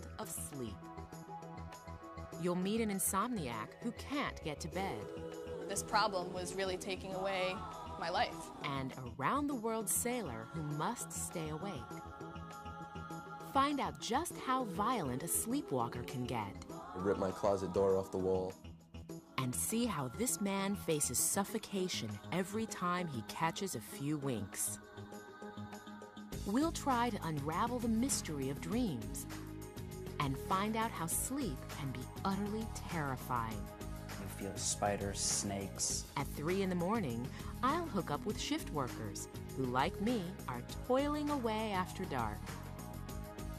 world of sleep. You'll meet an insomniac who can't get to bed. This problem was really taking away my life. And a round-the-world sailor who must stay awake. Find out just how violent a sleepwalker can get. I ripped my closet door off the wall. And see how this man faces suffocation every time he catches a few winks. We'll try to unravel the mystery of dreams and find out how sleep can be utterly terrifying. You feel spiders, snakes. At 3 in the morning, I'll hook up with shift workers who, like me, are toiling away after dark.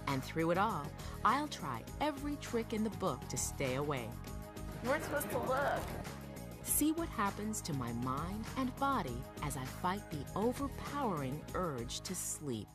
And through it all, I'll try every trick in the book to stay awake. We're supposed to look. See what happens to my mind and body as I fight the overpowering urge to sleep.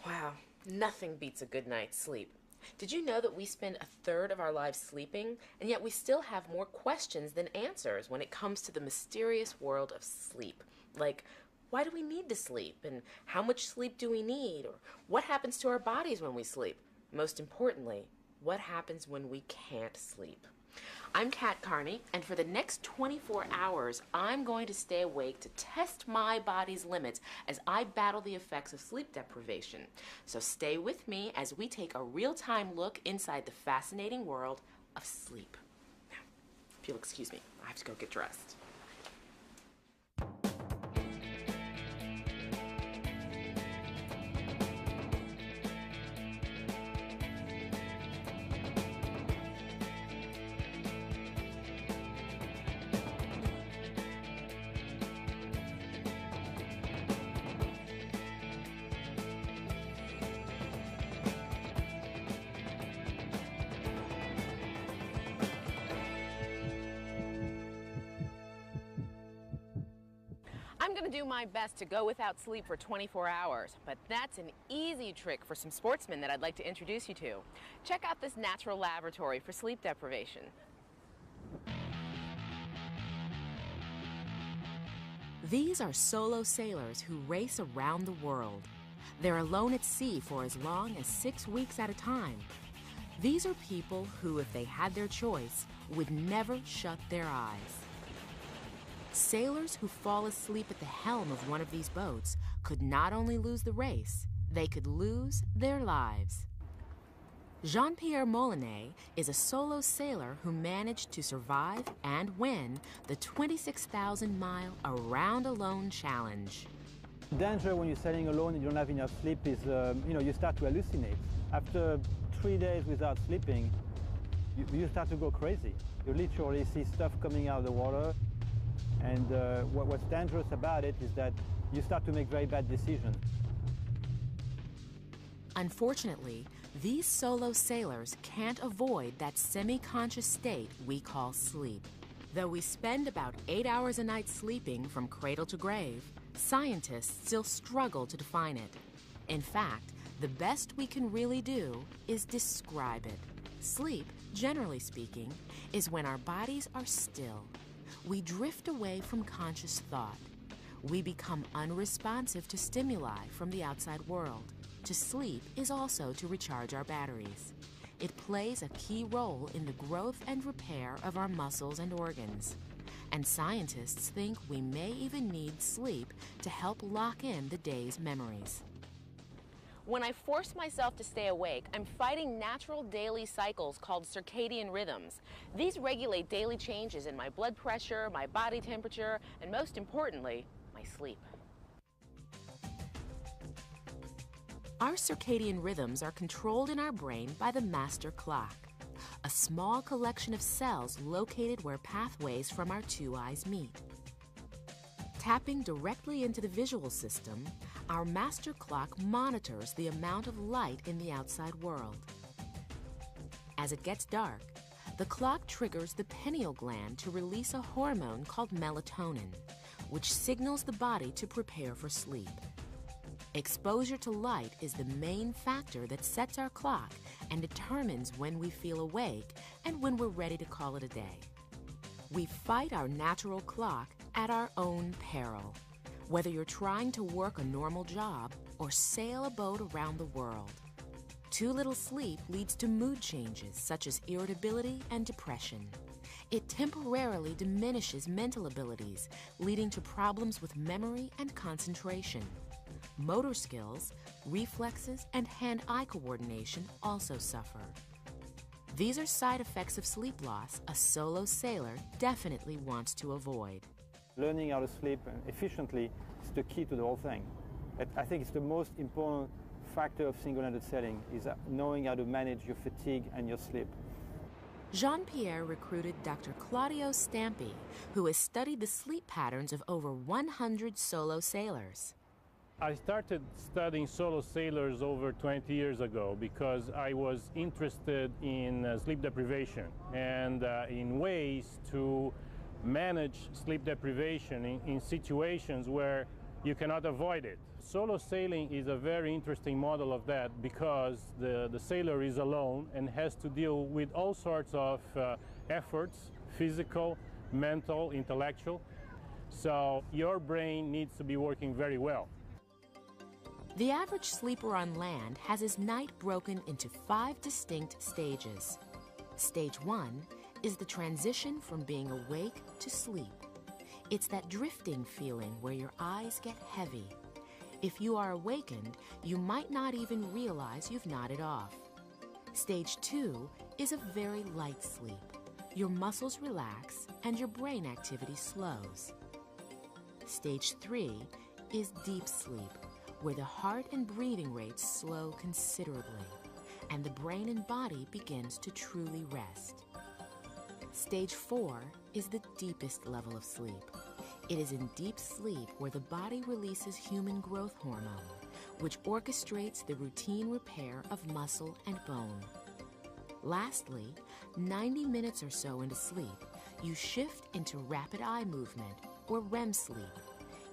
Wow, nothing beats a good night's sleep. Did you know that we spend a third of our lives sleeping, and yet we still have more questions than answers when it comes to the mysterious world of sleep? Like, why do we need to sleep? And how much sleep do we need? Or what happens to our bodies when we sleep? Most importantly, what happens when we can't sleep? I'm Kat Carney, and for the next 24 hours, I'm going to stay awake to test my body's limits as I battle the effects of sleep deprivation. So stay with me as we take a real-time look inside the fascinating world of sleep. Now, if you'll excuse me, I have to go get dressed. I'm going to do my best to go without sleep for 24 hours, but that's an easy trick for some sportsmen that I'd like to introduce you to. Check out this natural laboratory for sleep deprivation. These are solo sailors who race around the world. They're alone at sea for as long as 6 weeks at a time. These are people who, if they had their choice, would never shut their eyes. Sailors who fall asleep at the helm of one of these boats could not only lose the race, they could lose their lives. Jean-Pierre Molinet is a solo sailor who managed to survive and win the 26,000-mile Around Alone Challenge. The danger when you're sailing alone and you don't have enough sleep is, you start to hallucinate. After 3 days without sleeping, you start to go crazy. You literally see stuff coming out of the water. And what's dangerous about it is that you start to make very bad decisions. Unfortunately, these solo sailors can't avoid that semi-conscious state we call sleep. Though we spend about 8 hours a night sleeping from cradle to grave, scientists still struggle to define it. In fact, the best we can really do is describe it. Sleep, generally speaking, is when our bodies are still. We drift away from conscious thought. We become unresponsive to stimuli from the outside world. To sleep is also to recharge our batteries. It plays a key role in the growth and repair of our muscles and organs. And scientists think we may even need sleep to help lock in the day's memories. When I force myself to stay awake, I'm fighting natural daily cycles called circadian rhythms. These regulate daily changes in my blood pressure, my body temperature, and most importantly, my sleep. Our circadian rhythms are controlled in our brain by the master clock, a small collection of cells located where pathways from our two eyes meet. Tapping directly into the visual system, our master clock monitors the amount of light in the outside world. As it gets dark, the clock triggers the pineal gland to release a hormone called melatonin, which signals the body to prepare for sleep. Exposure to light is the main factor that sets our clock and determines when we feel awake and when we're ready to call it a day. We fight our natural clock at our own peril. whether you're trying to work a normal job or sail a boat around the world. Too little sleep leads to mood changes such as irritability and depression. It temporarily diminishes mental abilities, leading to problems with memory and concentration. Motor skills, reflexes, and hand-eye coordination also suffer. These are side effects of sleep loss a solo sailor definitely wants to avoid. Learning how to sleep efficiently is the key to the whole thing. I think it's the most important factor of single-handed sailing, is knowing how to manage your fatigue and your sleep. Jean-Pierre recruited Dr. Claudio Stampi, who has studied the sleep patterns of over 100 solo sailors. I started studying solo sailors over 20 years ago because I was interested in sleep deprivation and in ways to manage sleep deprivation in situations where you cannot avoid it. Solo sailing is a very interesting model of that because the sailor is alone and has to deal with all sorts of efforts, physical, mental, intellectual. So your brain needs to be working very well. The average sleeper on land has his night broken into 5 distinct stages. Stage 1 is the transition from being awake to sleep. It's that drifting feeling where your eyes get heavy. If you are awakened, you might not even realize you've nodded off. Stage 2 is a very light sleep. Your muscles relax and your brain activity slows. Stage 3 is deep sleep, where the heart and breathing rates slow considerably, and the brain and body begins to truly rest. Stage 4 is the deepest level of sleep. It is in deep sleep where the body releases human growth hormone, which orchestrates the routine repair of muscle and bone. Lastly, 90 minutes or so into sleep, you shift into rapid eye movement, or REM sleep.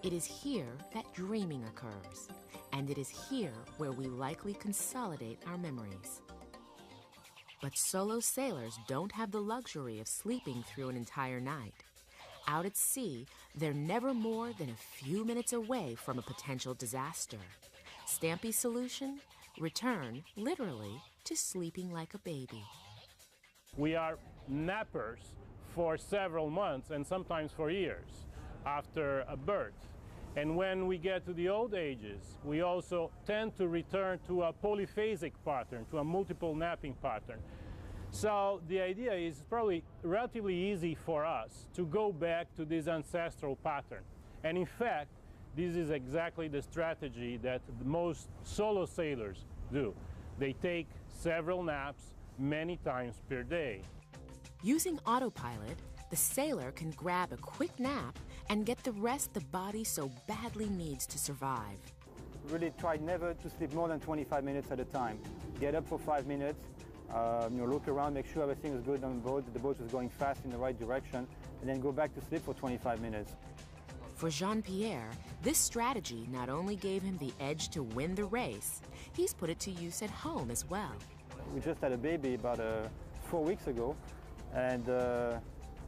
It is here that dreaming occurs, and it is here where we likely consolidate our memories. But solo sailors don't have the luxury of sleeping through an entire night. Out at sea, they're never more than a few minutes away from a potential disaster. Stampi's solution? Return, literally, to sleeping like a baby. We are nappers for several months and sometimes for years after a birth. And when we get to the old ages, we also tend to return to a polyphasic pattern, to a multiple napping pattern. So the idea is probably relatively easy for us to go back to this ancestral pattern. And in fact, this is exactly the strategy that most solo sailors do. They take several naps many times per day. Using autopilot, the sailor can grab a quick nap and get the rest the body so badly needs to survive. Really try never to sleep more than 25 minutes at a time. Get up for 5 minutes, look around, make sure everything is good on the boat, that the boat is going fast in the right direction, and then go back to sleep for 25 minutes. For Jean-Pierre, this strategy not only gave him the edge to win the race, he's put it to use at home as well. We just had a baby about 4 weeks ago, and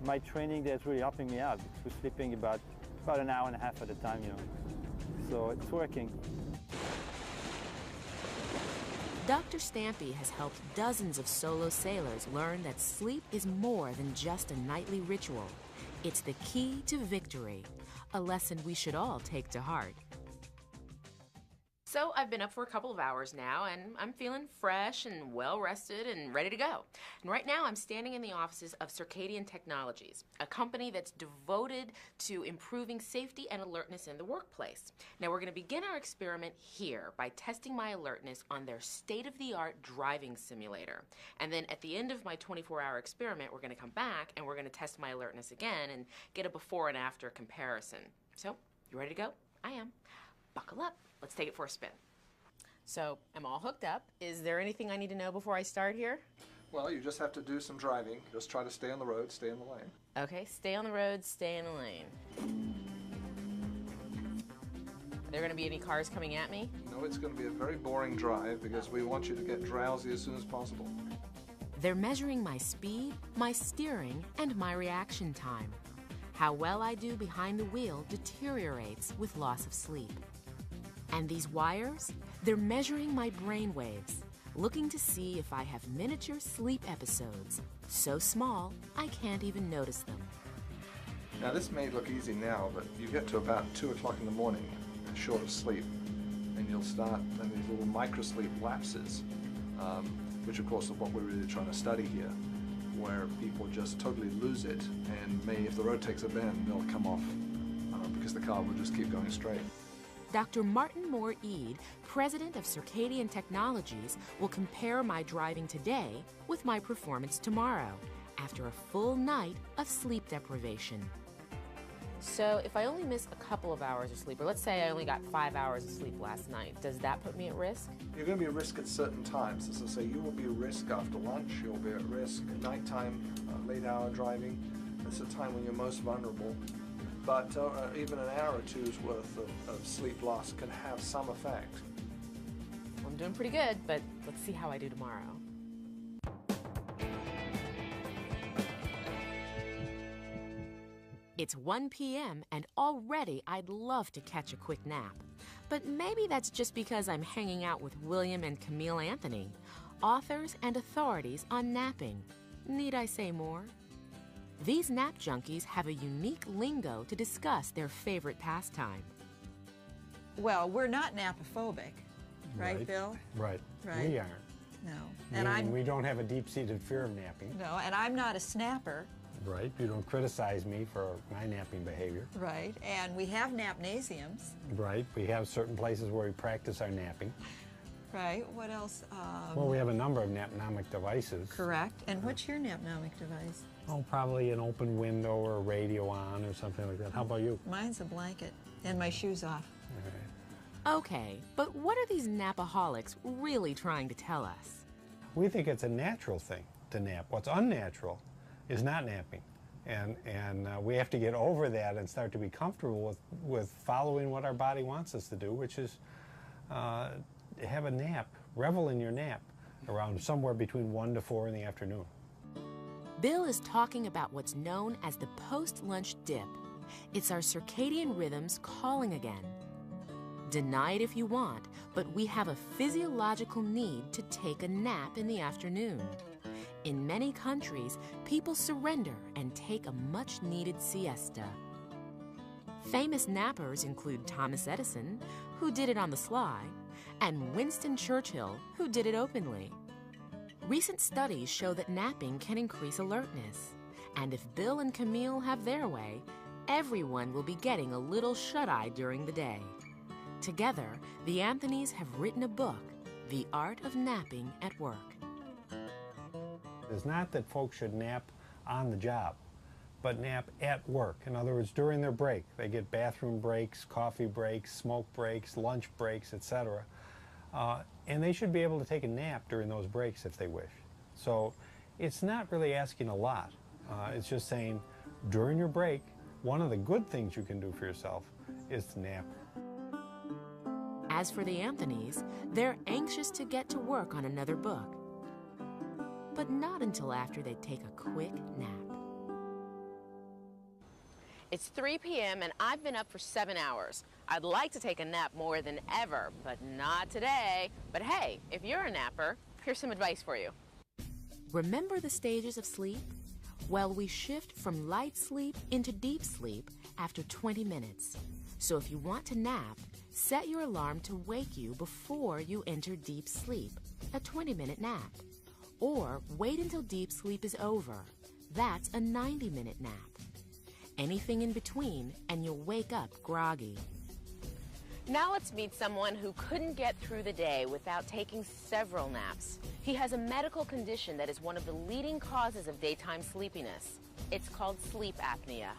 my training there is really helping me out. We're sleeping about an hour and a half at a time, So it's working. Dr. Stampi has helped dozens of solo sailors learn that sleep is more than just a nightly ritual. It's the key to victory, a lesson we should all take to heart. So I've been up for a couple of hours now, and I'm feeling fresh and well-rested and ready to go. And right now I'm standing in the offices of Circadian Technologies, a company that's devoted to improving safety and alertness in the workplace. Now we're going to begin our experiment here by testing my alertness on their state-of-the-art driving simulator. And then at the end of my 24-hour experiment, we're going to come back and we're going to test my alertness again and get a before and after comparison. So, you ready to go? I am. Buckle up. Let's take it for a spin. So, I'm all hooked up. Is there anything I need to know before I start here? Well, you just have to do some driving. Just try to stay on the road, stay in the lane. Okay, stay on the road, stay in the lane. Are there going to be any cars coming at me? No, it's going to be a very boring drive because we want you to get drowsy as soon as possible. They're measuring my speed, my steering, and my reaction time. How well I do behind the wheel deteriorates with loss of sleep. And these wires? They're measuring my brain waves, looking to see if I have miniature sleep episodes, so small I can't even notice them. Now this may look easy now, but you get to about 2 o'clock in the morning, short of sleep, and you'll start these little microsleep lapses, which of course is what we're really trying to study here, where people just totally lose it, and may, if the road takes a bend, they'll come off because the car will just keep going straight. Dr. Martin Moore-Eade, president of Circadian Technologies, will compare my driving today with my performance tomorrow, after a full night of sleep deprivation. So if I only miss a couple of hours of sleep, or let's say I only got 5 hours of sleep last night, does that put me at risk? You're going to be at risk at certain times. As I say, you will be at risk after lunch, you'll be at risk at nighttime, late hour driving. It's a time when you're most vulnerable. But even an hour or two's worth of sleep loss can have some effect. Well, I'm doing pretty good, but let's see how I do tomorrow. It's 1 p.m. and already I'd love to catch a quick nap. But maybe that's just because I'm hanging out with William and Camille Anthony, authors and authorities on napping. Need I say more? These nap junkies have a unique lingo to discuss their favorite pastime. Well, we're not napophobic, right, Bill? Right. Right. We aren't. No. And we don't have a deep-seated fear of napping. No, and I'm not a snapper. Right. You don't criticize me for my napping behavior. Right. And we have napnasiums. Right. We have certain places where we practice our napping. Right. What else? Well, we have a number of napnomic devices. Correct. And what's your napnomic device? Oh, probably an open window or a radio on or something like that. How about you? Mine's a blanket and my shoes off. All right. Okay, but what are these napaholics really trying to tell us? We think it's a natural thing to nap. What's unnatural is not napping. And we have to get over that and start to be comfortable with following what our body wants us to do, which is have a nap, revel in your nap around somewhere between 1 to 4 in the afternoon. Bill is talking about what's known as the post-lunch dip. It's our circadian rhythms calling again. Deny it if you want, but we have a physiological need to take a nap in the afternoon. In many countries, people surrender and take a much-needed siesta. Famous nappers include Thomas Edison, who did it on the sly, and Winston Churchill, who did it openly. Recent studies show that napping can increase alertness, and if Bill and Camille have their way, everyone will be getting a little shut-eye during the day. Together, the Anthonys have written a book, The Art of Napping at Work. It's not that folks should nap on the job, but nap at work. In other words, during their break. They get bathroom breaks, coffee breaks, smoke breaks, lunch breaks, etc. And they should be able to take a nap during those breaks if they wish. So it's not really asking a lot. It's just saying, during your break, one of the good things you can do for yourself is to nap. As for the Anthonys, they're anxious to get to work on another book, but not until after they take a quick nap. It's 3 p.m. and I've been up for 7 hours. I'd like to take a nap more than ever, but not today. But hey, if you're a napper, here's some advice for you. Remember the stages of sleep? Well, we shift from light sleep into deep sleep after 20 minutes. So if you want to nap, set your alarm to wake you before you enter deep sleep, a 20-minute nap. Or wait until deep sleep is over. That's a 90-minute nap. Anything in between, and you'll wake up groggy. Now let's meet someone who couldn't get through the day without taking several naps. He has a medical condition that is one of the leading causes of daytime sleepiness. It's called sleep apnea.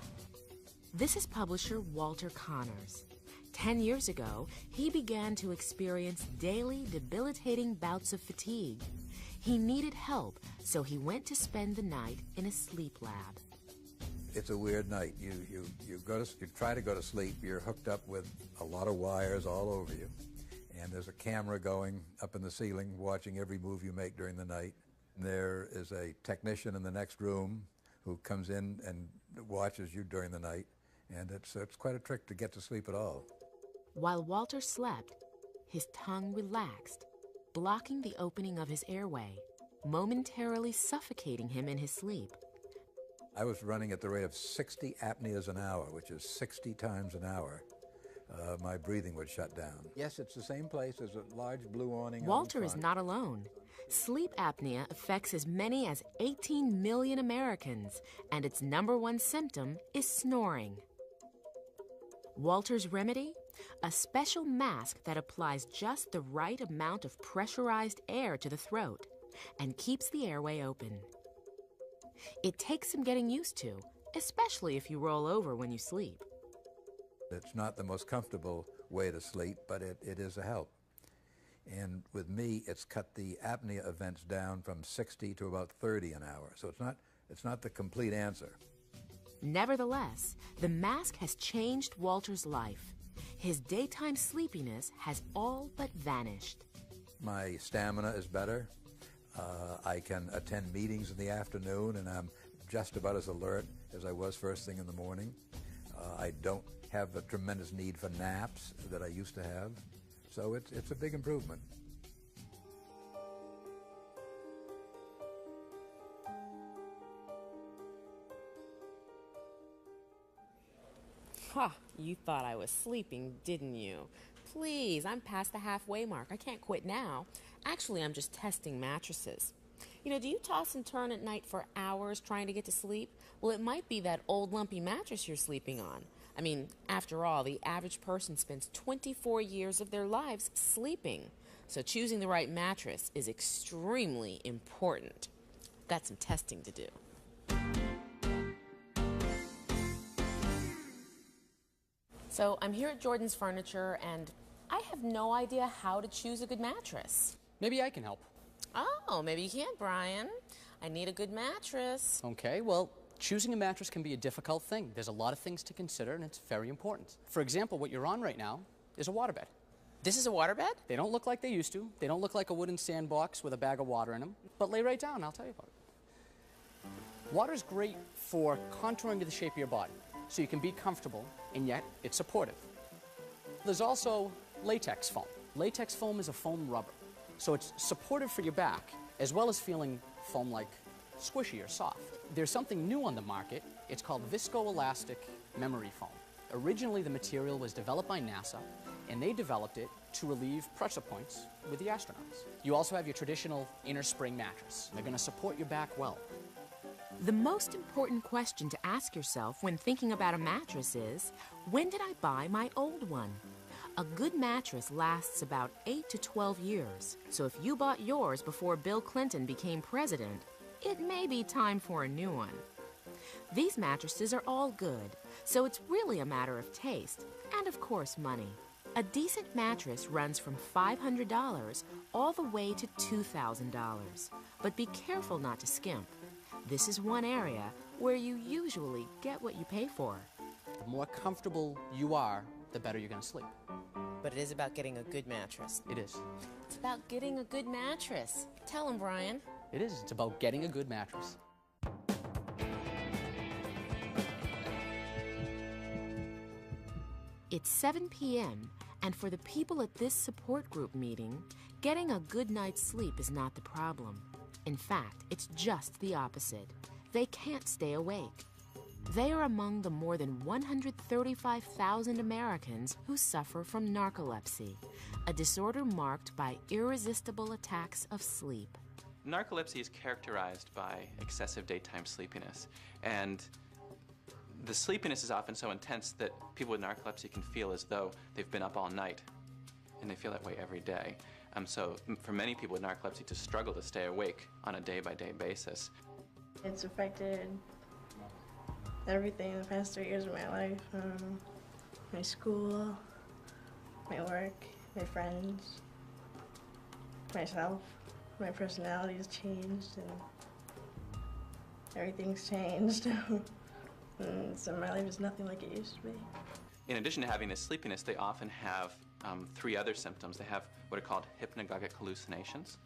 This is publisher Walter Connors. 10 years ago, he began to experience daily debilitating bouts of fatigue. He needed help, so he went to spend the night in a sleep lab. It's a weird night. You try to go to sleep. You're hooked up with a lot of wires all over you, and there's a camera going up in the ceiling watching every move you make during the night. And there is a technician in the next room who comes in and watches you during the night, and it's quite a trick to get to sleep at all. While Walter slept, his tongue relaxed, blocking the opening of his airway, momentarily suffocating him in his sleep. I was running at the rate of 60 apneas an hour, which is 60 times an hour. My breathing would shut down. Yes, it's the same place as a large blue awning. Walter is not alone. Sleep apnea affects as many as 18 million Americans, and its #1 symptom is snoring. Walter's remedy? A special mask that applies just the right amount of pressurized air to the throat and keeps the airway open. It takes some getting used to, especially if you roll over when you sleep. It's not the most comfortable way to sleep, but it is a help. And with me, it's cut the apnea events down from 60 to about 30 an hour. So it's not the complete answer. Nevertheless, the mask has changed Walter's life. His daytime sleepiness has all but vanished. My stamina is better. I can attend meetings in the afternoon, and I'm just about as alert as I was first thing in the morning. I don't have a tremendous need for naps that I used to have. So it's a big improvement. Ha! You thought I was sleeping, didn't you? Please, I'm past the halfway mark. I can't quit now. Actually, I'm just testing mattresses. You know, do you toss and turn at night for hours trying to get to sleep? Well, it might be that old lumpy mattress you're sleeping on. I mean, after all, the average person spends 24 years of their lives sleeping. So choosing the right mattress is extremely important. Got some testing to do. So I'm here at Jordan's Furniture, and I have no idea how to choose a good mattress. Maybe I can help. Oh, maybe you can, Brian. I need a good mattress. Okay, well, choosing a mattress can be a difficult thing. There's a lot of things to consider, and it's very important. For example, what you're on right now is a waterbed. This is a waterbed? They don't look like they used to. They don't look like a wooden sandbox with a bag of water in them. But lay right down, I'll tell you about it. Water's great for contouring to the shape of your body, so you can be comfortable, and yet it's supportive. There's also latex foam. Latex foam is a foam rubber, so it's supportive for your back, as well as feeling foam-like squishy or soft. There's something new on the market. It's called viscoelastic memory foam. Originally, the material was developed by NASA, and they developed it to relieve pressure points with the astronauts. You also have your traditional inner spring mattress. They're going to support your back well. The most important question to ask yourself when thinking about a mattress is, when did I buy my old one? A good mattress lasts about 8 to 12 years, so if you bought yours before Bill Clinton became president, it may be time for a new one. These mattresses are all good, so it's really a matter of taste and, of course, money. A decent mattress runs from $500 all the way to $2,000, but be careful not to skimp. This is one area where you usually get what you pay for. The more comfortable you are, the better you're going to sleep. But it is about getting a good mattress. It is. It's about getting a good mattress. Tell him, Brian. It is. It's about getting a good mattress. It's 7 p.m., and for the people at this support group meeting, getting a good night's sleep is not the problem. In fact, it's just the opposite. They can't stay awake. They are among the more than 135,000 Americans who suffer from narcolepsy, a disorder marked by irresistible attacks of sleep. Narcolepsy is characterized by excessive daytime sleepiness, and the sleepiness is often so intense that people with narcolepsy can feel as though they've been up all night, and they feel that way every day. So for many people with narcolepsy to struggle to stay awake on a day-by-day basis. It's affected everything in the past 3 years of my life. My school, my work, my friends, myself. My personality has changed and everything's changed. So my life is nothing like it used to be. In addition to having this sleepiness, they often have three other symptoms. They have what are called hypnagogic hallucinations,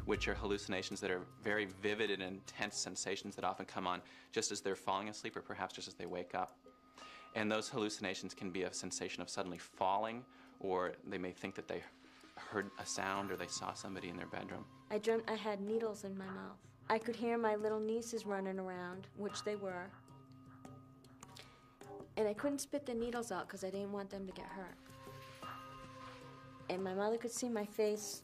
which are hallucinations that are very vivid and intense sensations that often come on just as they're falling asleep or perhaps just as they wake up. And those hallucinations can be a sensation of suddenly falling, or they may think that they heard a sound or they saw somebody in their bedroom. I dreamt I had needles in my mouth. I could hear my little nieces running around, which they were. And I couldn't spit the needles out because I didn't want them to get hurt. And my mother could see my face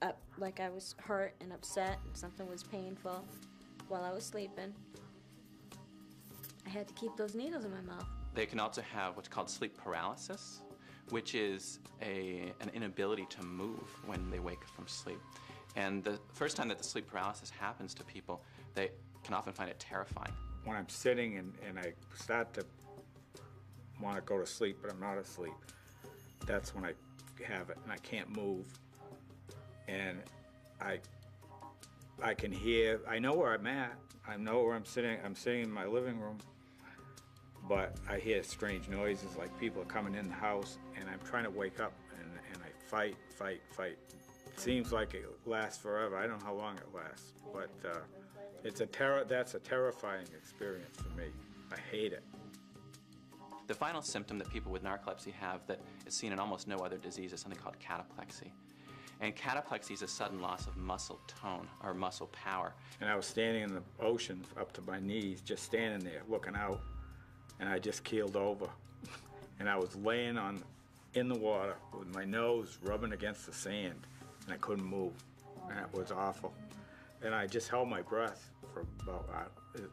up like I was hurt and upset and something was painful while I was sleeping. I had to keep those needles in my mouth. They can also have what's called sleep paralysis, which is an inability to move when they wake from sleep. And the first time that the sleep paralysis happens to people, they can often find it terrifying. When I'm sitting and I start to want to go to sleep, but I'm not asleep, that's when I have it, and I can't move. And I can hear, I know where I'm at, I know where I'm sitting in my living room, but I hear strange noises like people are coming in the house, and I'm trying to wake up, and I fight. It seems like it lasts forever. I don't know how long it lasts, but that's a terrifying experience for me. I hate it. The final symptom that people with narcolepsy have that is seen in almost no other disease is something called cataplexy. And cataplexy is a sudden loss of muscle tone or muscle power. And I was standing in the ocean up to my knees, just standing there looking out, and I just keeled over. And I was laying in the water with my nose rubbing against the sand, and I couldn't move. And it was awful. And I just held my breath for about,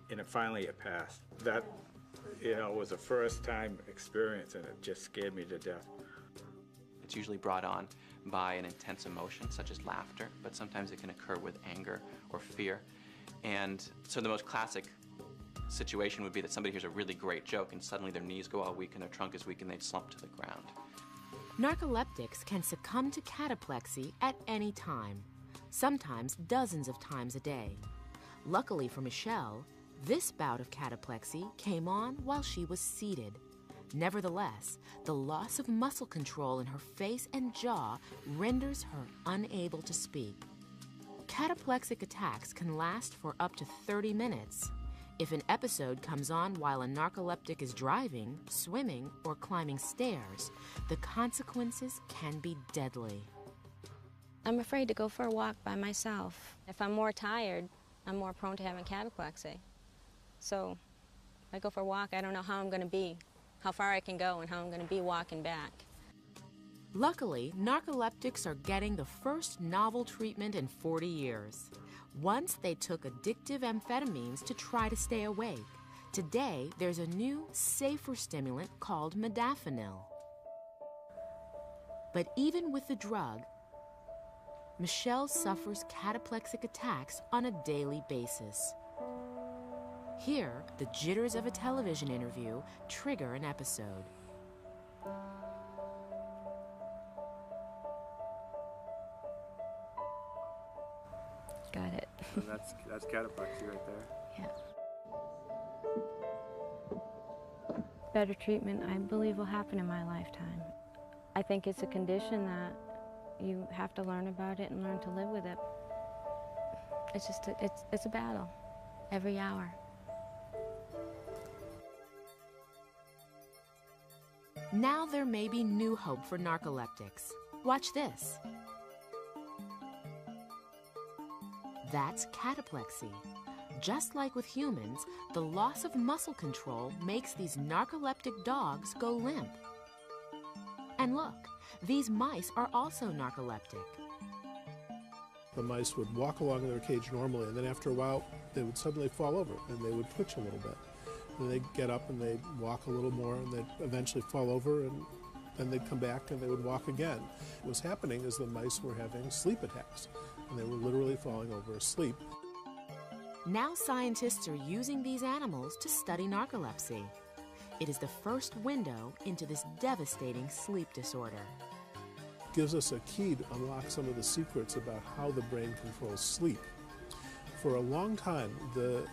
and finally it passed. That, was a first time experience, and it just scared me to death. It's usually brought on by an intense emotion, such as laughter, but sometimes it can occur with anger or fear. And so the most classic situation would be that somebody hears a really great joke and suddenly their knees go all weak and their trunk is weak and they'd slump to the ground. Narcoleptics can succumb to cataplexy at any time, sometimes dozens of times a day. Luckily for Michelle, this bout of cataplexy came on while she was seated. Nevertheless, the loss of muscle control in her face and jaw renders her unable to speak. Cataplexic attacks can last for up to 30 minutes. If an episode comes on while a narcoleptic is driving, swimming, or climbing stairs, the consequences can be deadly. I'm afraid to go for a walk by myself. If I'm more tired, I'm more prone to having cataplexy. So if I go for a walk, I don't know how I'm going to be, how far I can go and how I'm going to be walking back. Luckily, narcoleptics are getting the first novel treatment in 40 years. Once they took addictive amphetamines to try to stay awake. Today, there's a new, safer stimulant called modafinil. But even with the drug, Michelle suffers cataplexic attacks on a daily basis. Here, the jitters of a television interview trigger an episode. Got it. So that's cataplexy right there. Yeah. Better treatment, I believe, will happen in my lifetime. I think it's a condition that you have to learn about it and learn to live with it. It's just, it's a battle every hour. Now there may be new hope for narcoleptics. Watch this. That's cataplexy. Just like with humans, the loss of muscle control makes these narcoleptic dogs go limp. And look, these mice are also narcoleptic. The mice would walk along in their cage normally, and then after a while, they would suddenly fall over, and they would twitch a little bit. And they'd get up and they'd walk a little more, and they'd eventually fall over, and then they'd come back and they would walk again. What was happening is the mice were having sleep attacks, and they were literally falling over asleep. Now scientists are using these animals to study narcolepsy. It is the first window into this devastating sleep disorder. It gives us a key to unlock some of the secrets about how the brain controls sleep. For a long time, the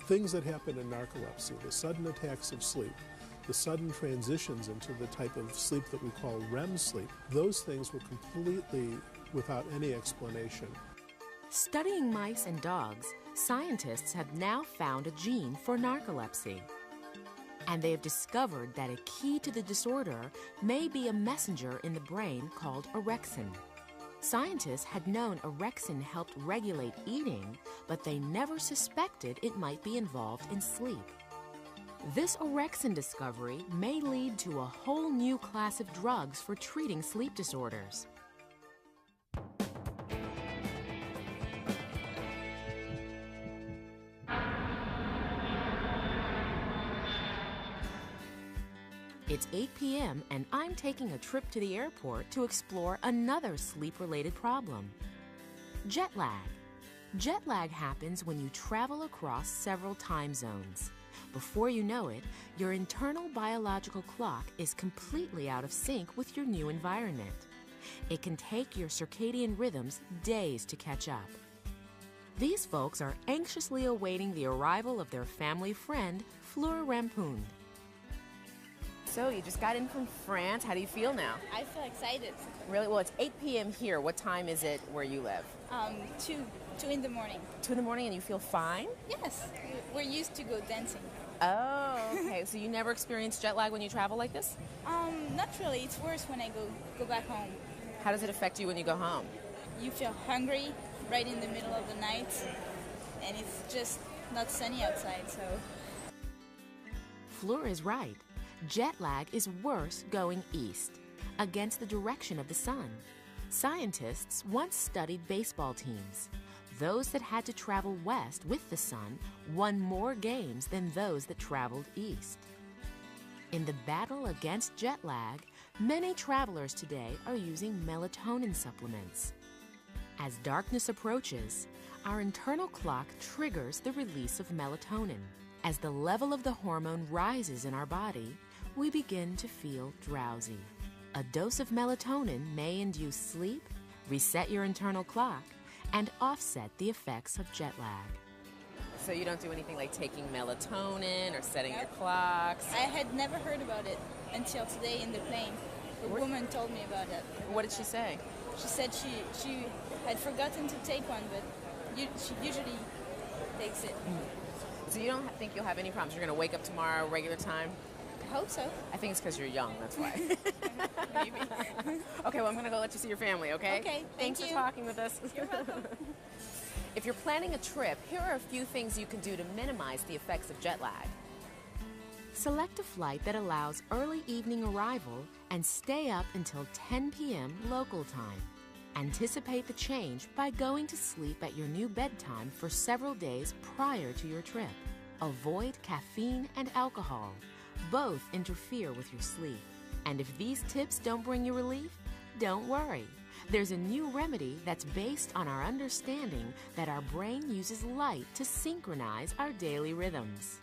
things that happen in narcolepsy, the sudden attacks of sleep, the sudden transitions into the type of sleep that we call REM sleep, those things were completely without any explanation. Studying mice and dogs, scientists have now found a gene for narcolepsy. And they have discovered that a key to the disorder may be a messenger in the brain called orexin. Scientists had known orexin helped regulate eating, but they never suspected it might be involved in sleep. This orexin discovery may lead to a whole new class of drugs for treating sleep disorders. It's 8 p.m. and I'm taking a trip to the airport to explore another sleep-related problem: jet lag. Jet lag happens when you travel across several time zones. Before you know it, your internal biological clock is completely out of sync with your new environment. It can take your circadian rhythms days to catch up. These folks are anxiously awaiting the arrival of their family friend, Fleur Rampound. So you just got in from France. How do you feel now? I feel excited. Really? Well, it's 8 p.m. here. What time is it where you live? 2 in the morning. 2 in the morning, and you feel fine? Yes. We're used to go dancing. Oh, okay. So you never experience jet lag when you travel like this? Not really. It's worse when I go back home. How does it affect you when you go home? You feel hungry right in the middle of the night, and it's just not sunny outside, so. Fleur is right. Jet lag is worse going east, against the direction of the sun. Scientists once studied baseball teams. Those that had to travel west with the sun won more games than those that traveled east. In the battle against jet lag, many travelers today are using melatonin supplements. As darkness approaches, our internal clock triggers the release of melatonin. As the level of the hormone rises in our body, we begin to feel drowsy. A dose of melatonin may induce sleep, reset your internal clock, and offset the effects of jet lag. So you don't do anything like taking melatonin or setting your clocks? I had never heard about it until today in the plane. A woman told me about it. What did she say? She said she had forgotten to take one, but she usually takes it. So you don't think you'll have any problems? You're going to wake up tomorrow regular time? I hope so. I think it's because you're young, that's why. Maybe. Okay, well, I'm going to go let you see your family, okay? Okay, Thanks you. for talking with us. You're welcome. If you're planning a trip, here are a few things you can do to minimize the effects of jet lag. Select a flight that allows early evening arrival and stay up until 10 p.m. local time. Anticipate the change by going to sleep at your new bedtime for several days prior to your trip. Avoid caffeine and alcohol. Both interfere with your sleep. And if these tips don't bring you relief, don't worry. There's a new remedy that's based on our understanding that our brain uses light to synchronize our daily rhythms.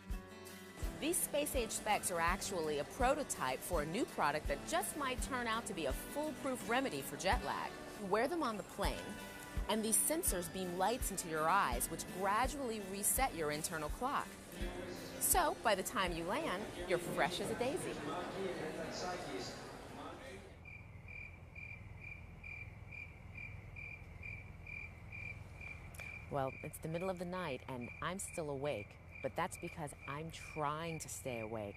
These space-age specs are actually a prototype for a new product that just might turn out to be a foolproof remedy for jet lag. You wear them on the plane, and these sensors beam lights into your eyes, which gradually reset your internal clock. So, by the time you land, you're fresh as a daisy. Well, it's the middle of the night, and I'm still awake, but that's because I'm trying to stay awake.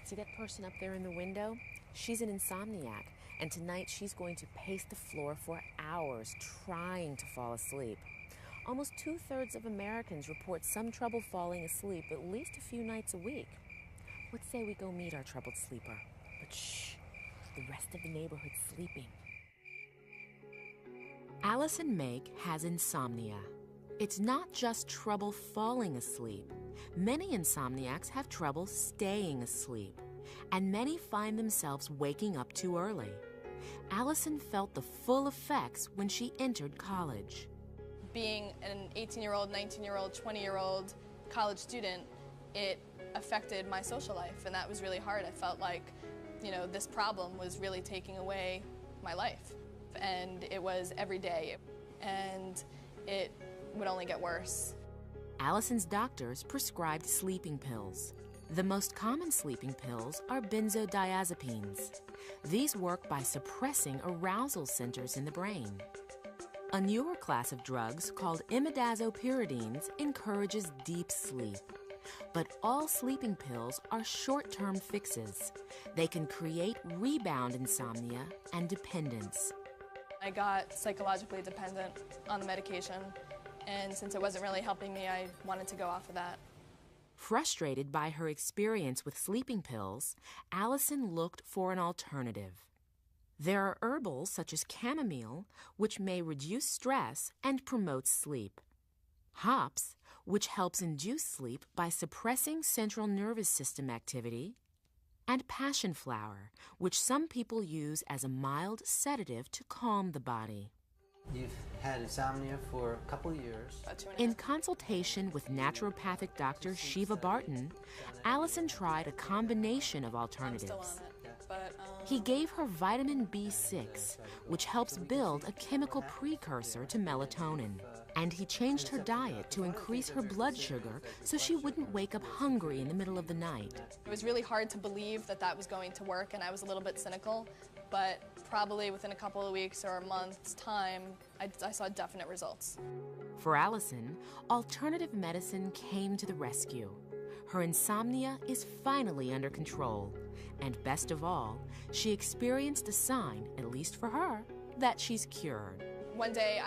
See that person up there in the window? She's an insomniac, and tonight she's going to pace the floor for hours trying to fall asleep. Almost 2/3 of Americans report some trouble falling asleep at least a few nights a week. Let's say we go meet our troubled sleeper. But shh, the rest of the neighborhood's sleeping. Allison Make has insomnia. It's not just trouble falling asleep. Many insomniacs have trouble staying asleep, and many find themselves waking up too early. Allison felt the full effects when she entered college. Being an 18-year-old, 19-year-old, 20-year-old college student, it affected my social life, and that was really hard. I felt like, this problem was really taking away my life, and it was every day, and it would only get worse. Allison's doctors prescribed sleeping pills. The most common sleeping pills are benzodiazepines. These work by suppressing arousal centers in the brain. A newer class of drugs called imidazopyridines encourages deep sleep. But all sleeping pills are short-term fixes. They can create rebound insomnia and dependence. I got psychologically dependent on the medication, and since it wasn't really helping me, I wanted to go off of that. Frustrated by her experience with sleeping pills, Allison looked for an alternative. There are herbals such as chamomile, which may reduce stress and promote sleep. Hops, which helps induce sleep by suppressing central nervous system activity, and passion flower, which some people use as a mild sedative to calm the body. You've had insomnia for a couple of years. In consultation with naturopathic Dr. Shiva Barton, Allison tried a combination of alternatives. He gave her vitamin B6, which helps build a chemical precursor to melatonin. And he changed her diet to increase her blood sugar so she wouldn't wake up hungry in the middle of the night. It was really hard to believe that that was going to work, and I was a little bit cynical, but probably within a couple of weeks or a month's time, I saw definite results. For Allison, alternative medicine came to the rescue. Her insomnia is finally under control. And best of all, she experienced a sign, at least for her, that she's cured. One day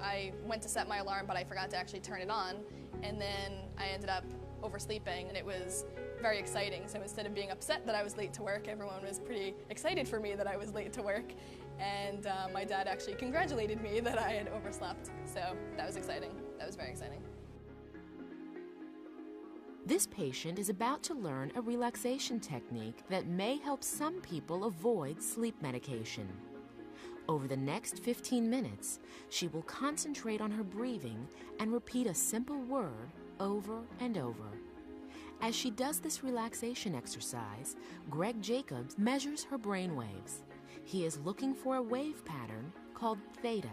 I went to set my alarm, but I forgot to actually turn it on, and then I ended up oversleeping, and it was very exciting. So instead of being upset that I was late to work, everyone was pretty excited for me that I was late to work, and my dad actually congratulated me that I had overslept. So that was exciting. That was very exciting. This patient is about to learn a relaxation technique that may help some people avoid sleep medication. Over the next 15 minutes, she will concentrate on her breathing and repeat a simple word over and over. As she does this relaxation exercise, Greg Jacobs measures her brain waves. He is looking for a wave pattern called theta.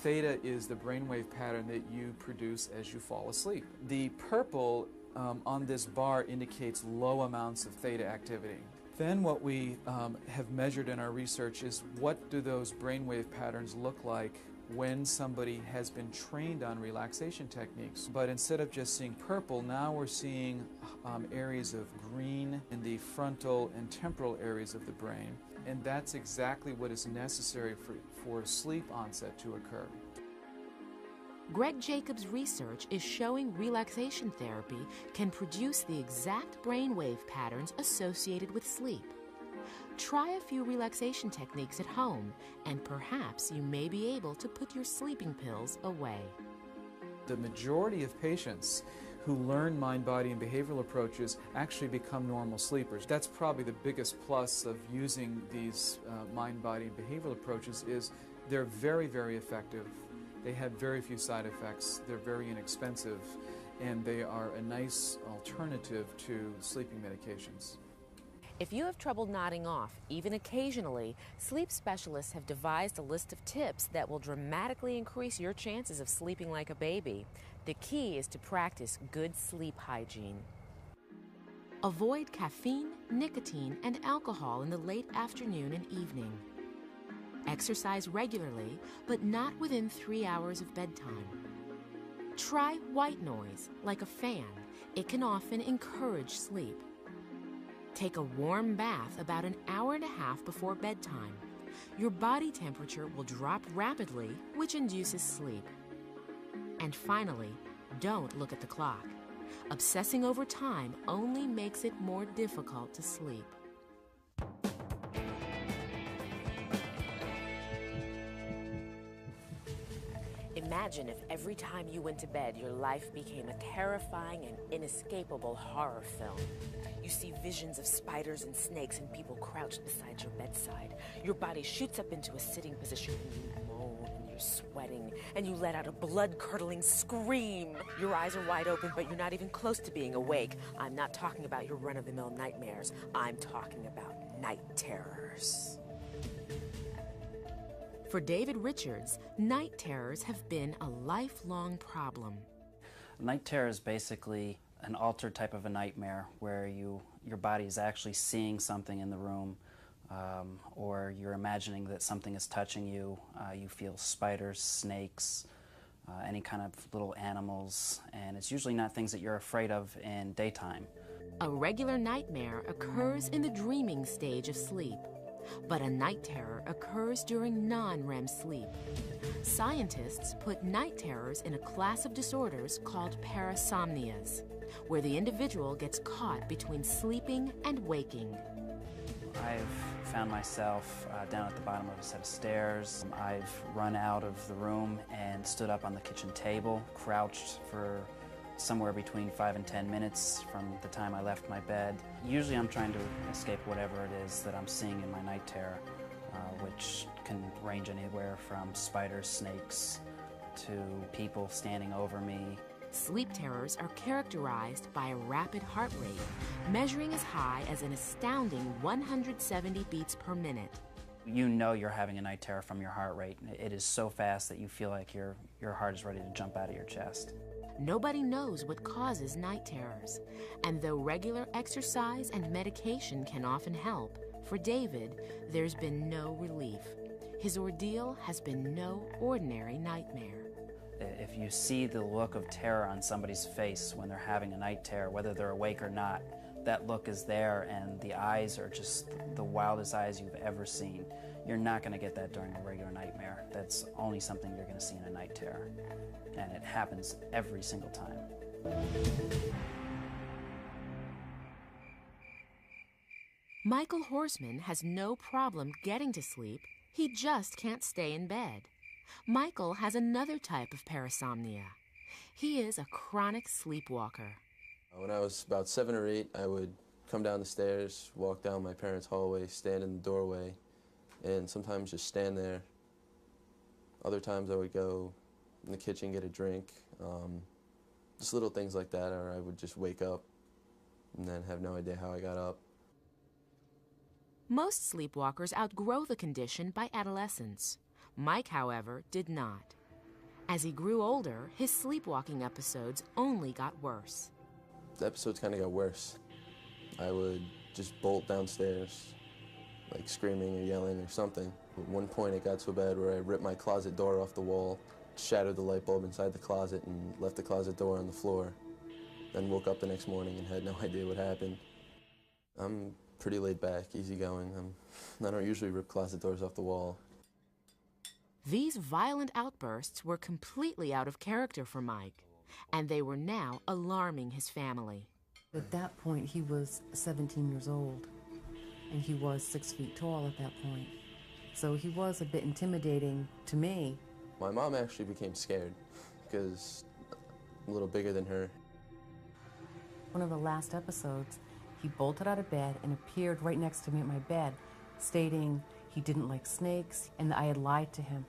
Theta is the brainwave pattern that you produce as you fall asleep. The purple on this bar indicates low amounts of theta activity. Then what we have measured in our research is what do those brainwave patterns look like when somebody has been trained on relaxation techniques. But instead of just seeing purple, now we're seeing areas of green in the frontal and temporal areas of the brain. And that's exactly what is necessary for sleep onset to occur. Greg Jacobs' research is showing relaxation therapy can produce the exact brainwave patterns associated with sleep. Try a few relaxation techniques at home, and perhaps you may be able to put your sleeping pills away. The majority of patients who learn mind, body, and behavioral approaches actually become normal sleepers. That's probably the biggest plus of using these mind, body, and behavioral approaches is they're very, very effective. They have very few side effects. They're very inexpensive, and they are a nice alternative to sleeping medications. If you have trouble nodding off, even occasionally, sleep specialists have devised a list of tips that will dramatically increase your chances of sleeping like a baby. The key is to practice good sleep hygiene. Avoid caffeine, nicotine, and alcohol in the late afternoon and evening. Exercise regularly, but not within 3 hours of bedtime. Try white noise, like a fan. It can often encourage sleep. Take a warm bath about an hour and a half before bedtime. Your body temperature will drop rapidly, which induces sleep. And finally, don't look at the clock. Obsessing over time only makes it more difficult to sleep. Imagine if every time you went to bed, your life became a terrifying and inescapable horror film. You see visions of spiders and snakes and people crouched beside your bedside. Your body shoots up into a sitting position and you moan and you're sweating and you let out a blood-curdling scream. Your eyes are wide open, but you're not even close to being awake. I'm not talking about your run-of-the-mill nightmares. I'm talking about night terrors. For David Richards, night terrors have been a lifelong problem. Night terrors basically an altered type of a nightmare where your body is actually seeing something in the room, or you're imagining that something is touching you. You feel spiders, snakes, any kind of little animals, and it's usually not things that you're afraid of in daytime. A regular nightmare occurs in the dreaming stage of sleep, but a night terror occurs during non-REM sleep. Scientists put night terrors in a class of disorders called parasomnias, where the individual gets caught between sleeping and waking. I've found myself down at the bottom of a set of stairs. I've run out of the room and stood up on the kitchen table, crouched for somewhere between 5 and 10 minutes from the time I left my bed. Usually I'm trying to escape whatever it is that I'm seeing in my night terror, which can range anywhere from spiders, snakes, to people standing over me. Sleep terrors are characterized by a rapid heart rate, measuring as high as an astounding 170 beats per minute. You know you're having a night terror from your heart rate. It is so fast that you feel like your heart is ready to jump out of your chest. Nobody knows what causes night terrors, and though regular exercise and medication can often help, for David, there's been no relief. His ordeal has been no ordinary nightmare. If you see the look of terror on somebody's face when they're having a night terror, whether they're awake or not, that look is there, and the eyes are just the wildest eyes you've ever seen. You're not going to get that during a regular nightmare. That's only something you're going to see in a night terror. And it happens every single time. Michael Horseman has no problem getting to sleep. He just can't stay in bed. Michael has another type of parasomnia. He is a chronic sleepwalker. When I was about 7 or 8, I would come down the stairs, walk down my parents' hallway, stand in the doorway, and sometimes just stand there. Other times I would go in the kitchen, get a drink, just little things like that, or I would just wake up and then have no idea how I got up. Most sleepwalkers outgrow the condition by adolescence. Mike, however, did not. As he grew older, his sleepwalking episodes only got worse. The episodes kind of got worse. I would just bolt downstairs, like screaming or yelling or something. At one point it got so bad where I ripped my closet door off the wall, shattered the light bulb inside the closet, and left the closet door on the floor. Then woke up the next morning and had no idea what happened. I'm pretty laid back, easygoing. I don't usually rip closet doors off the wall. These violent outbursts were completely out of character for Mike, and they were now alarming his family. At that point, he was 17 years old, and he was 6 feet tall at that point. So he was a bit intimidating to me. My mom actually became scared because I'm a little bigger than her. One of the last episodes, he bolted out of bed and appeared right next to me at my bed, stating he didn't like snakes and that I had lied to him.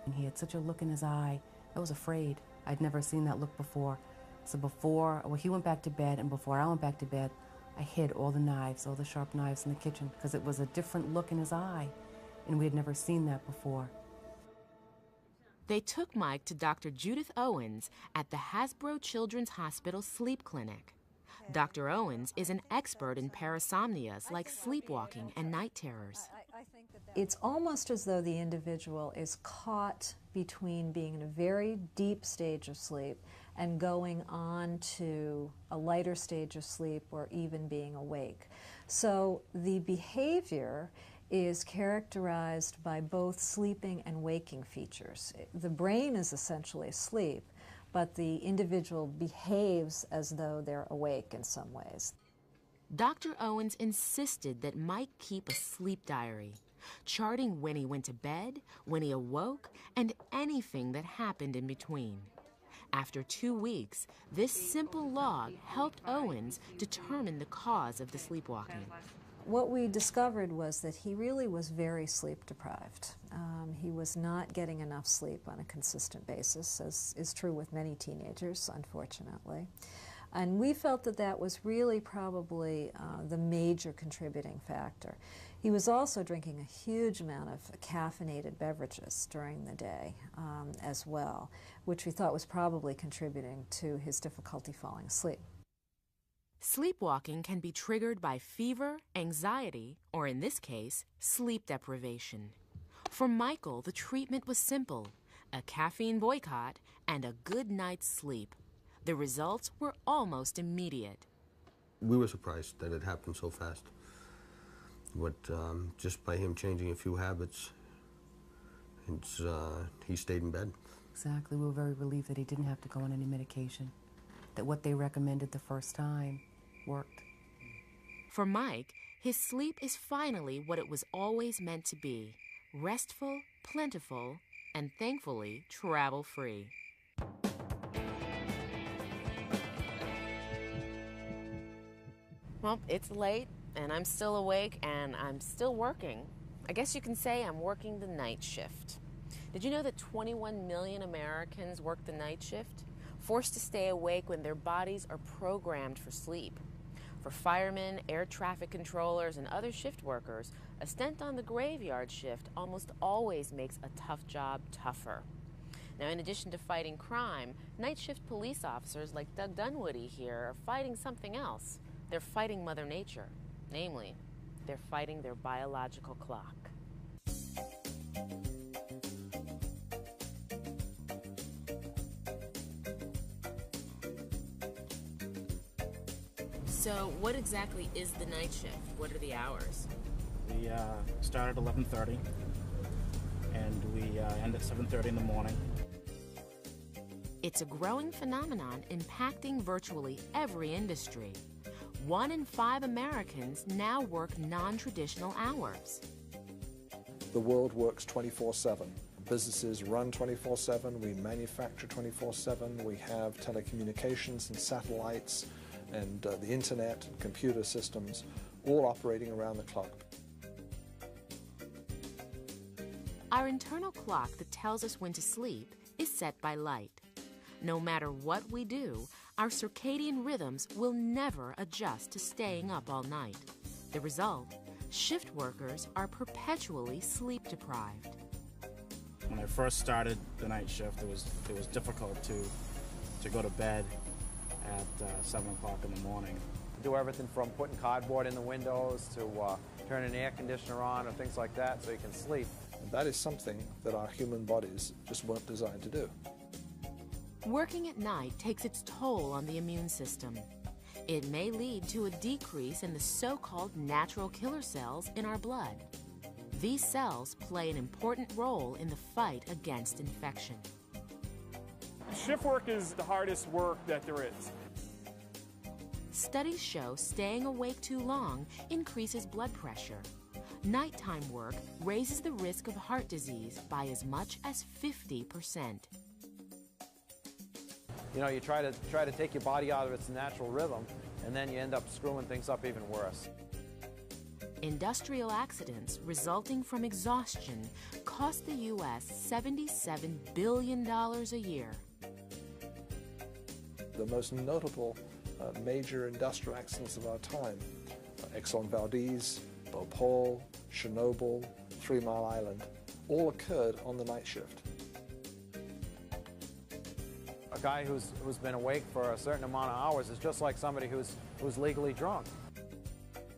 And he had such a look in his eye. I was afraid. I'd never seen that look before. So he went back to bed, and before I went back to bed, I hid all the knives, all the sharp knives in the kitchen, because it was a different look in his eye, and we had never seen that before. They took Mike to Dr. Judith Owens at the Hasbro Children's Hospital Sleep Clinic. Dr. Owens is an expert in parasomnias like sleepwalking and night terrors. It's almost as though the individual is caught between being in a very deep stage of sleep and going on to a lighter stage of sleep or even being awake. So the behavior is characterized by both sleeping and waking features. The brain is essentially asleep, but the individual behaves as though they're awake in some ways. Dr. Owens insisted that Mike keep a sleep diary, charting when he went to bed, when he awoke, and anything that happened in between. After 2 weeks, this simple log helped Owens determine the cause of the sleepwalking. What we discovered was that he really was very sleep deprived. He was not getting enough sleep on a consistent basis, as is true with many teenagers, unfortunately. And we felt that that was really probably the major contributing factor. He was also drinking a huge amount of caffeinated beverages during the day as well, which we thought was probably contributing to his difficulty falling asleep. Sleepwalking can be triggered by fever, anxiety, or in this case, sleep deprivation. For Michael, the treatment was simple: a caffeine boycott and a good night's sleep. The results were almost immediate. We were surprised that it happened so fast. But just by him changing a few habits, he stayed in bed. Exactly. We were very relieved that he didn't have to go on any medication, that what they recommended the first time worked. For Mike, his sleep is finally what it was always meant to be: restful, plentiful, and thankfully travel-free. Well, it's late, and I'm still awake, and I'm still working. I guess you can say I'm working the night shift. Did you know that 21 million Americans work the night shift, forced to stay awake when their bodies are programmed for sleep? For firemen, air traffic controllers, and other shift workers, a stint on the graveyard shift almost always makes a tough job tougher. Now, in addition to fighting crime, night shift police officers like Doug Dunwoody here are fighting something else. They're fighting Mother Nature. Namely, they're fighting their biological clock. So what exactly is the night shift? What are the hours? We start at 11:30 and we end at 7:30 in the morning. It's a growing phenomenon impacting virtually every industry. 1 in 5 Americans now work non-traditional hours. The world works 24/7. Businesses run 24/7. We manufacture 24/7. We have telecommunications and satellites and the internet and computer systems all operating around the clock. Our internal clock that tells us when to sleep is set by light. No matter what we do, our circadian rhythms will never adjust to staying up all night. The result, shift workers are perpetually sleep deprived. When I first started the night shift, it was difficult to go to bed at 7 o'clock in the morning. Do everything from putting cardboard in the windows to turning an air conditioner on or things like that so you can sleep. And that is something that our human bodies just weren't designed to do. Working at night takes its toll on the immune system. It may lead to a decrease in the so-called natural killer cells in our blood. These cells play an important role in the fight against infection. Shift work is the hardest work that there is. Studies show staying awake too long increases blood pressure. Nighttime work raises the risk of heart disease by as much as 50%. You know, you try to take your body out of its natural rhythm, and then you end up screwing things up even worse. Industrial accidents resulting from exhaustion cost the U.S. $77 billion a year. The most notable major industrial accidents of our time, Exxon Valdez, Bhopal, Chernobyl, 3 Mile Island, all occurred on the night shift. A guy who's been awake for a certain amount of hours is just like somebody who's legally drunk.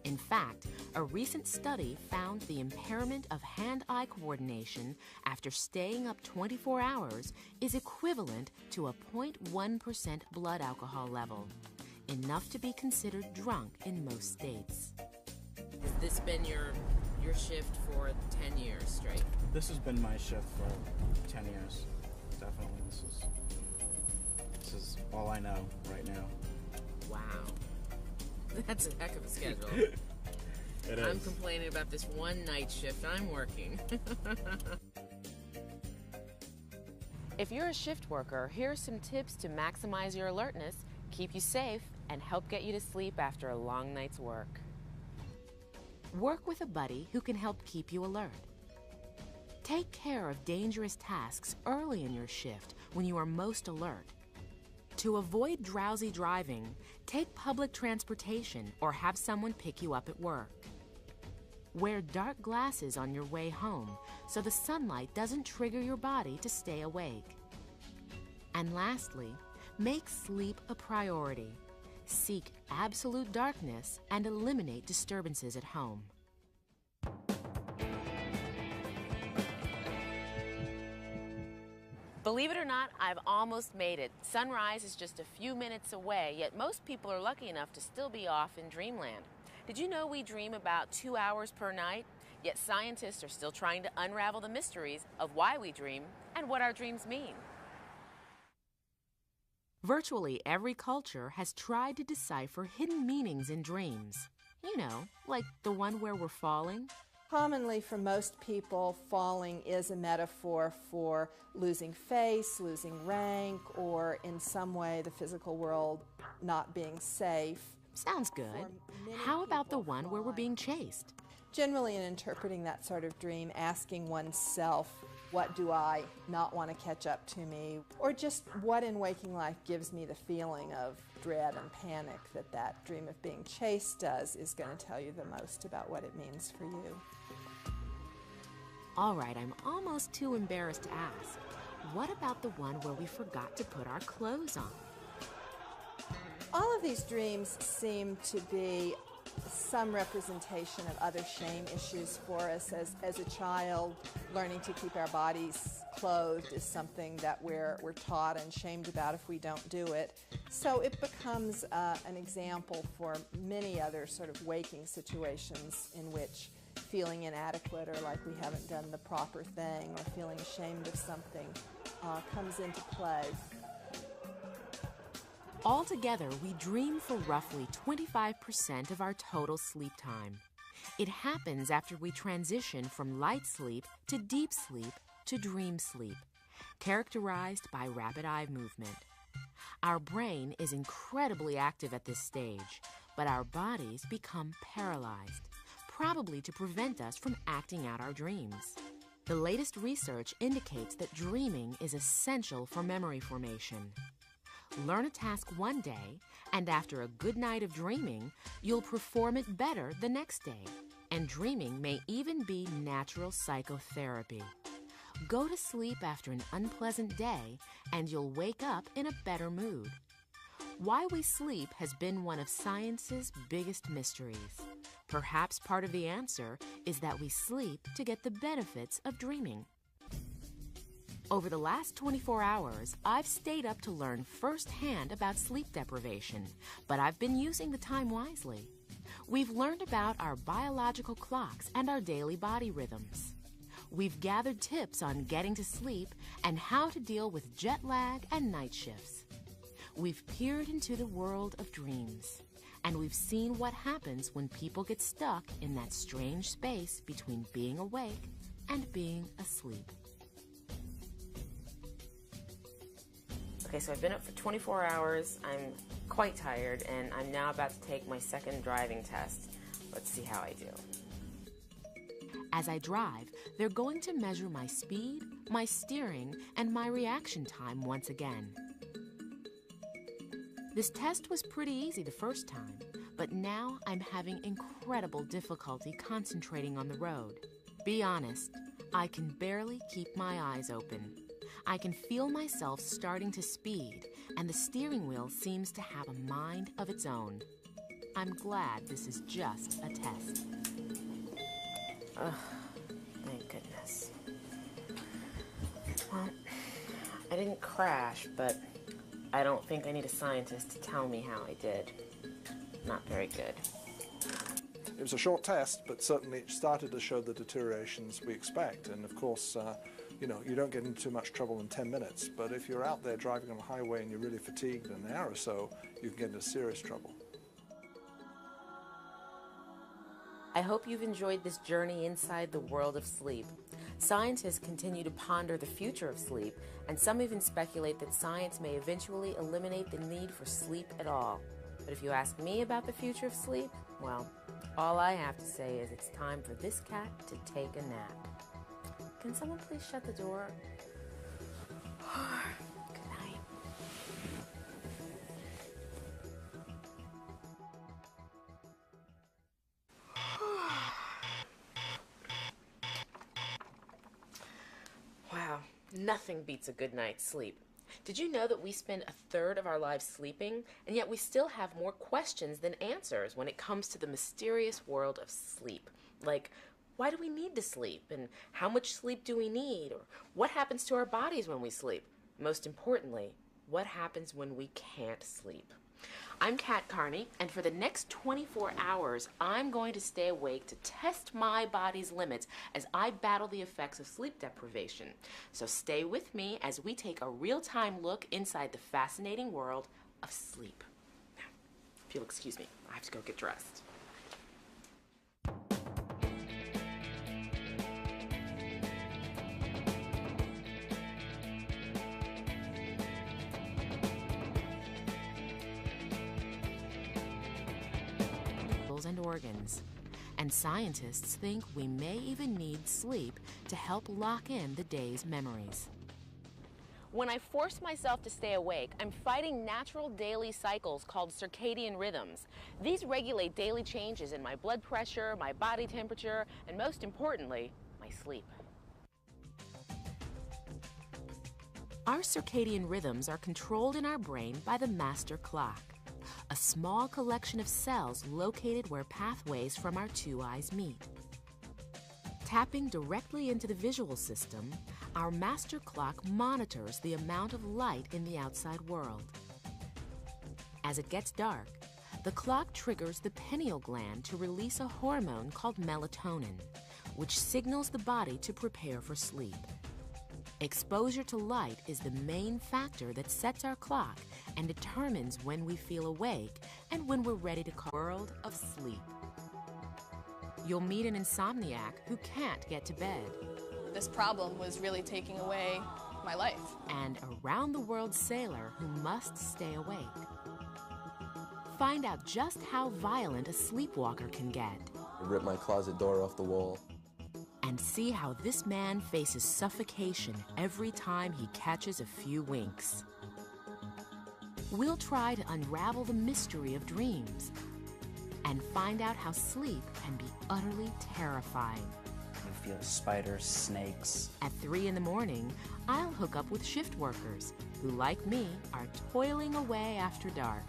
In fact, a recent study found the impairment of hand-eye coordination after staying up 24 hours is equivalent to a 0.1% blood alcohol level, enough to be considered drunk in most states. Has this been your shift for 10 years straight? This has been my shift for 10 years. Definitely, this is all I know right now. Wow. That's a heck of a schedule. It is. I'm complaining about this one night shift I'm working. If you're a shift worker, here are some tips to maximize your alertness, keep you safe, and help get you to sleep after a long night's work. Work with a buddy who can help keep you alert. Take care of dangerous tasks early in your shift when you are most alert. To avoid drowsy driving, take public transportation or have someone pick you up at work. Wear dark glasses on your way home so the sunlight doesn't trigger your body to stay awake. And lastly, make sleep a priority. seek absolute darkness, and eliminate disturbances at home. Believe it or not, I've almost made it. Sunrise is just a few minutes away, yet most people are lucky enough to still be off in dreamland. Did you know we dream about 2 hours per night? Yet scientists are still trying to unravel the mysteries of why we dream and what our dreams mean. Virtually every culture has tried to decipher hidden meanings in dreams. You know, like the one where we're falling. Commonly, for most people, falling is a metaphor for losing face, losing rank, or in some way the physical world not being safe. Sounds good. How about the one where we're being chased? Generally, in interpreting that sort of dream, asking oneself, what do I not want to catch up to me? Or just what in waking life gives me the feeling of dread and panic that dream of being chased does is going to tell you the most about what it means for you. All right, I'm almost too embarrassed to ask. What about the one where we forgot to put our clothes on? All of these dreams seem to be some representation of other shame issues for us. As a child, learning to keep our bodies clothed is something that we're taught and shamed about if we don't do it. So it becomes an example for many other sort of waking situations in which feeling inadequate or like we haven't done the proper thing or feeling ashamed of something comes into play. Altogether, we dream for roughly 25% of our total sleep time. It happens after we transition from light sleep to deep sleep to dream sleep, characterized by rapid eye movement. Our brain is incredibly active at this stage, but our bodies become paralyzed, probably to prevent us from acting out our dreams. The latest research indicates that dreaming is essential for memory formation. Learn a task one day, and after a good night of dreaming, you'll perform it better the next day. And dreaming may even be natural psychotherapy. Go to sleep after an unpleasant day, and you'll wake up in a better mood. Why we sleep has been one of science's biggest mysteries. Perhaps part of the answer is that we sleep to get the benefits of dreaming. Over the last 24 hours, I've stayed up to learn firsthand about sleep deprivation, but I've been using the time wisely. We've learned about our biological clocks and our daily body rhythms. We've gathered tips on getting to sleep and how to deal with jet lag and night shifts. We've peered into the world of dreams, and we've seen what happens when people get stuck in that strange space between being awake and being asleep. Okay, so I've been up for 24 hours, I'm quite tired, and I'm now about to take my second driving test. Let's see how I do. As I drive, they're going to measure my speed, my steering, and my reaction time once again. This test was pretty easy the first time, but now I'm having incredible difficulty concentrating on the road. Be honest, I can barely keep my eyes open. I can feel myself starting to speed, and the steering wheel seems to have a mind of its own. I'm glad this is just a test. Ugh, thank goodness. Well, I didn't crash, but I don't think I need a scientist to tell me how I did. Not very good. It was a short test, but certainly it started to show the deteriorations we expect. And of course, you know, you don't get into too much trouble in 10 minutes, but if you're out there driving on a highway and you're really fatigued in an hour or so, you can get into serious trouble. I hope you've enjoyed this journey inside the world of sleep. Scientists continue to ponder the future of sleep, and some even speculate that science may eventually eliminate the need for sleep at all. But if you ask me about the future of sleep, well, all I have to say is it's time for this cat to take a nap. Can someone please shut the door? Good night. Wow, nothing beats a good night's sleep. Did you know that we spend a third of our lives sleeping, and yet we still have more questions than answers when it comes to the mysterious world of sleep? Like, why do we need to sleep? And how much sleep do we need? Or what happens to our bodies when we sleep? Most importantly, what happens when we can't sleep? I'm Kat Carney, and for the next 24 hours, I'm going to stay awake to test my body's limits as I battle the effects of sleep deprivation. So stay with me as we take a real-time look inside the fascinating world of sleep. Now, if you'll excuse me, I have to go get dressed. And organs. And scientists think we may even need sleep to help lock in the day's memories. When I force myself to stay awake, I'm fighting natural daily cycles called circadian rhythms. These regulate daily changes in my blood pressure, my body temperature, and most importantly, my sleep. Our circadian rhythms are controlled in our brain by the master clock, a small collection of cells located where pathways from our two eyes meet. Tapping directly into the visual system, our master clock monitors the amount of light in the outside world. As it gets dark, the clock triggers the pineal gland to release a hormone called melatonin, which signals the body to prepare for sleep. Exposure to light is the main factor that sets our clock and determines when we feel awake and when we're ready to call the world of sleep. You'll meet an insomniac who can't get to bed. This problem was really taking away my life. And a round-the-world sailor who must stay awake. Find out just how violent a sleepwalker can get. I ripped my closet door off the wall. And see how this man faces suffocation every time he catches a few winks. We'll try to unravel the mystery of dreams and find out how sleep can be utterly terrifying. You feel spiders, snakes. At 3 in the morning, I'll hook up with shift workers who, like me, are toiling away after dark.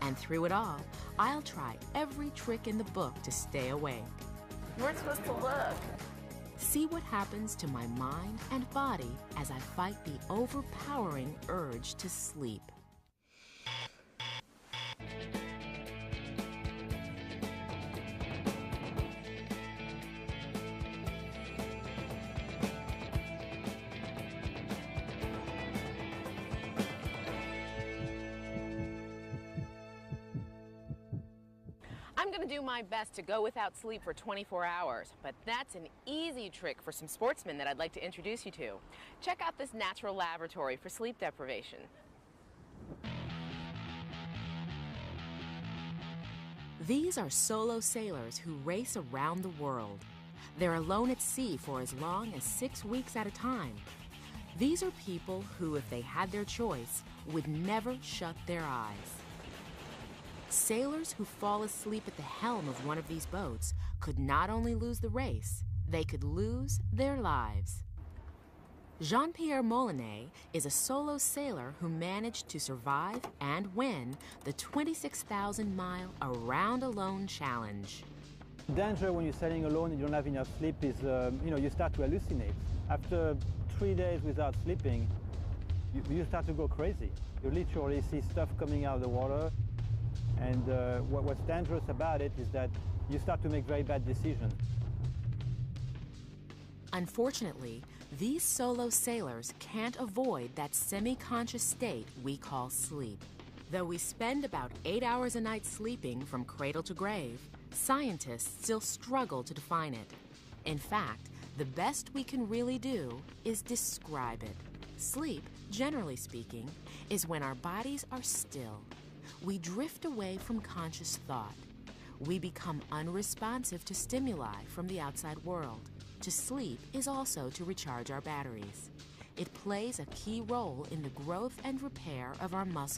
And through it all, I'll try every trick in the book to stay awake. We're supposed to look. See what happens to my mind and body as I fight the overpowering urge to sleep. I'm going to do my best to go without sleep for 24 hours, but that's an easy trick for some sportsmen that I'd like to introduce you to. Check out this natural laboratory for sleep deprivation. These are solo sailors who race around the world. They're alone at sea for as long as 6 weeks at a time. These are people who, if they had their choice, would never shut their eyes. Sailors who fall asleep at the helm of one of these boats could not only lose the race, they could lose their lives. Jean-Pierre Molinet is a solo sailor who managed to survive and win the 26,000-mile Around Alone Challenge. The danger when you're sailing alone and you don't have enough sleep is, you start to hallucinate. After 3 days without sleeping, you start to go crazy. You literally see stuff coming out of the water. And what's dangerous about it is that you start to make very bad decisions. Unfortunately, these solo sailors can't avoid that semi-conscious state we call sleep. Though we spend about 8 hours a night sleeping from cradle to grave, scientists still struggle to define it. In fact, the best we can really do is describe it. Sleep, generally speaking, is when our bodies are still. We drift away from conscious thought. We become unresponsive to stimuli from the outside world. To sleep is also to recharge our batteries. It plays a key role in the growth and repair of our muscles.